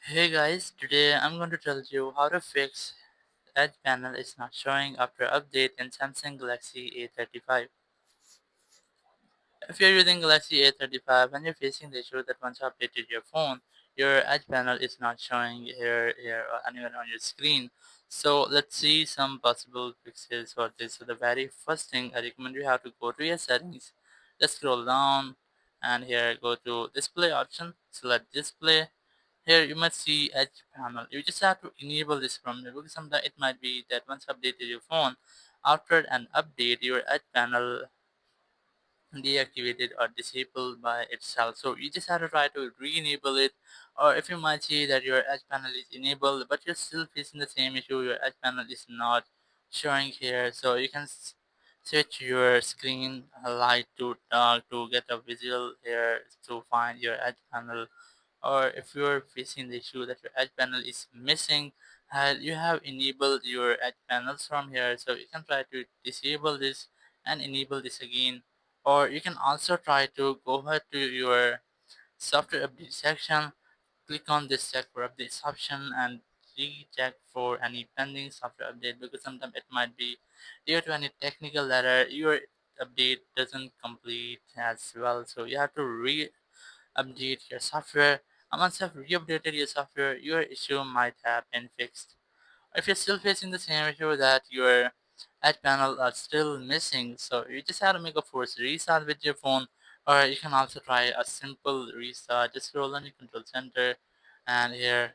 Hey guys, today I'm going to tell you how to fix Edge panel is not showing after update in Samsung Galaxy A35. If you're using Galaxy A35 and you're facing the issue that once you updated your phone, your Edge panel is not showing here or anywhere on your screen. So let's see some possible fixes for this. So the very first thing I recommend you have to go to your settings, just scroll down and here go to display option, select display. Here you must see Edge panel. You just have to enable this from here because sometimes it might be that once you updated your phone, after an update your Edge panel deactivated or disabled by itself. So you just have to try to re-enable it, or if you might see that your edge panel is enabled but you're still facing the same issue, your edge panel is not showing here, so you can switch your screen light to dark to get a visual here to find your edge panel. Or if you're facing the issue that your edge panel is missing, you have enabled your edge panels from here, so you can try to disable this and enable this again. Or you can also try to go ahead to your software update section, click on this check for updates option and recheck for any pending software update, because sometimes it might be due to any technical error your update doesn't complete as well, so you have to update your software, and once you've re-updated your software your issue might have been fixed. If you're still facing the same issue that your edge panel are still missing, so you just have to make a forced restart with your phone, or you can also try a simple restart. Just scroll on your control center and here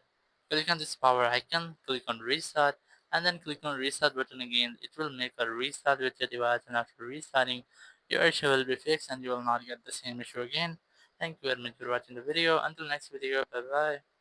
click on this power icon, click on restart, and then click on restart button again. It will make a restart with your device, and after restarting your issue will be fixed and you will not get the same issue again. Thank you very much for watching the video. Until next video, bye bye.